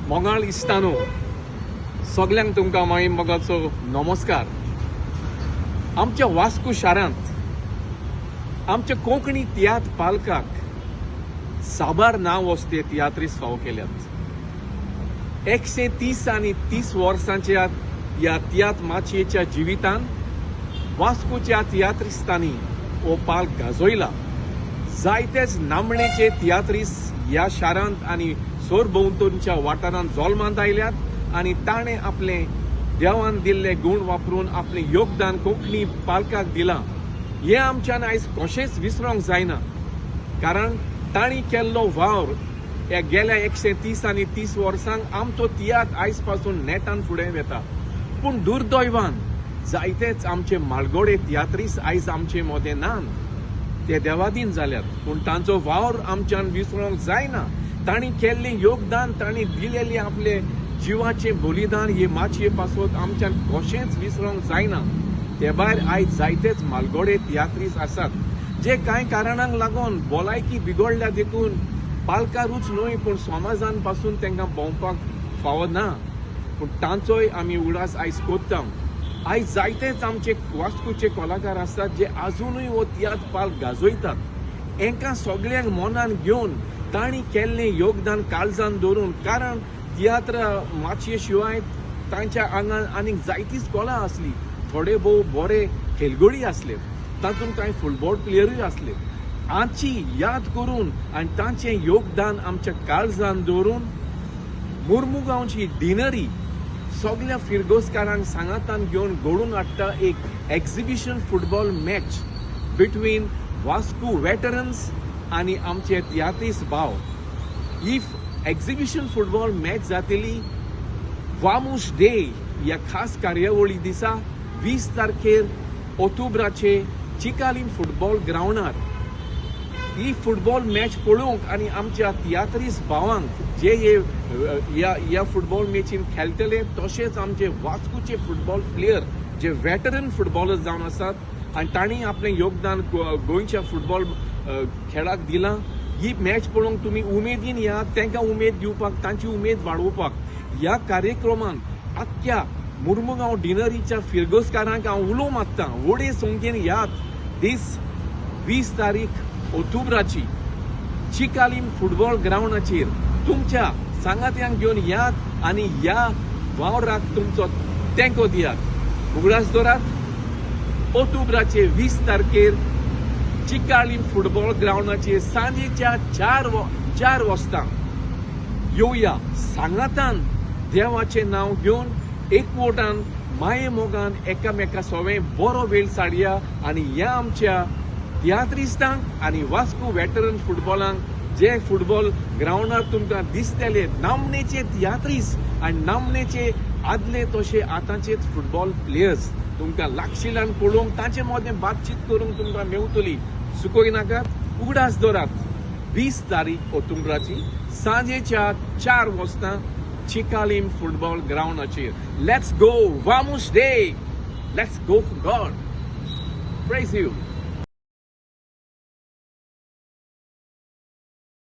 मोगाळ इश्टानो सगळ्यांक तुमकां मागीर मोगाचो नमस्कार. आमच्या वास्को शारांत आमच्या कोंकणी तियात्र पालकाक साबार नांव वस्ते तियात्रीस फावो केल्यात. 130 आनी 30 वर्सांच्या ह्या तियात्र माचयेच्या जिवितान वास्कोच्या तियात्रिस्तांनी हो पालक गाजयला. जायतेच नामणेचे तियात्रीस ह्या शारांत आनी सोरभोंवतणच्या वाठारांत जल्मांत आयल्यात आनी ताणें आपले देवान दिल्ले गुण वापरून आपले योगदान कोंकणी पालकाक दिलां. हें आमच्यान आयज कशेंच विसरूंक जायना, कारण तांणी केल्लो वावर ह्या गेल्या 130 आनी 30 वर्सांक आमचो तियात्र आयज पासून नेटान फुडें वेता. पूण दुर्दैवान जायतेच आमचे माळगोडे तियात्रीस आयज आमचे मदें नात. ते देवादीन जाल्यात, पूण तांचो वावर आमच्यान विसरूंक जायना. तांणी केल्लें योगदान, तांणी दिलेलें आपले जिवाचें बलिदान हे माचये पासून आमच्यान कशेंच विसरूंक जायना. ते भायर आयज जायतेच मालगोडे तियात्रीस आसात जे कांय कारणांक लागून भलायकी बिगडल्या देखून पालकारूच न्हय पूण समाजान पासून तांकां भोंवपाक फावो ना. पूण तांचोय आमी उडास आयज कोत्ता. आयज जायतेच आमचे वास्कोचे कलाकार आसात जे आजुनूय हो तियात्र पालक गाजयतात. हांकां सगळ्यांक मनान घेवन तांणी केल्लें योगदान काळजान दवरून, कारण तियात्र माचये शिवाय तांच्या आंगान आनीक जायतीच कला आसली. थोडे भोव बरे खेळगडी आसले, तातूंत कांय फुटबॉल प्लेयरूय आसले. हाची याद करून आनी तांचें योगदान आमच्या काळजान दवरून मुर्मुगांवची डिनरी सगळ्या फिरगोसकारांक सांगातान घेवन घडोवन हाडटा एक exhibition football match between Vasco veterans आनी आमचे तियात्रीस भाव. ही एक्झिबिशन फुटबॉल मॅच जातली वामूस डे ह्या खास कार्यावळी दिसा 20 तारखेर ऑक्टोबराचे चिकालीम फुटबॉल ग्रावंडार. ही फुटबॉल मॅच पळोवंक आनी आमच्या तियात्रीस भावांक जे ह्या फुटबॉल मॅचीन खेळटले, तशेंच आमचे वास्कोचे फुटबॉल प्लेयर जे वेटरन फुटबॉलर जावन आसात आनी तांणी आपलें योगदान गोंयच्या फुटबॉल खेळाक दिलां. ही मॅच पळोवंक तुमी उमेदीन या, तांकां उमेद दिवपाक, तांची उमेद वाडोवपाक ह्या कार्यक्रमान आख्ख्या मुर्मुगांव डिनरीच्या फिरगोसकारांक हांव उलोवंक मागतां. व्हडे संख्येन यात दीस 20 तारीख ऑक्टोबराची चिकालीम फुटबॉल ग्रावंडाचेर तुमच्या सांगात्यांक घेवन यात आनी ह्या वावराक तुमचो तेंको दियात. उगडास दवरात. ऑक्टोबराचे 20 तारखेर चिकालीम फुटबॉल ग्रावंडाचेर सांजेच्या 4 वाजता येवया. सांगातान देवाचें नांव घेवन एकवटान माये मोगान एकामेका सोबें बरो वेळ साडया आनी ह्या आमच्या तियात्रिस्तांक आनी वास्को वेटरन फुटबॉलांक जे फुटबॉल ग्रावंडार तुमकां दिसतले नामनेचे तियात्रीस आनी नामनेचे आदले तशे आतांचेच फुटबॉल प्लेयर्स तुमकां लागशिल्ल्यान पळोवंक तांचे मदें बातचीत करूंक तुमकां मेवतली. चुकोय नाकात. उगडास दवरात. 20 तारीख ऑक्टोबराची सांजेच्या 4 वाजता चिकालीम फुटबॉल ग्रावंडाचेर. लेट्स गो वामूस डे. Let's go for God. Praise you.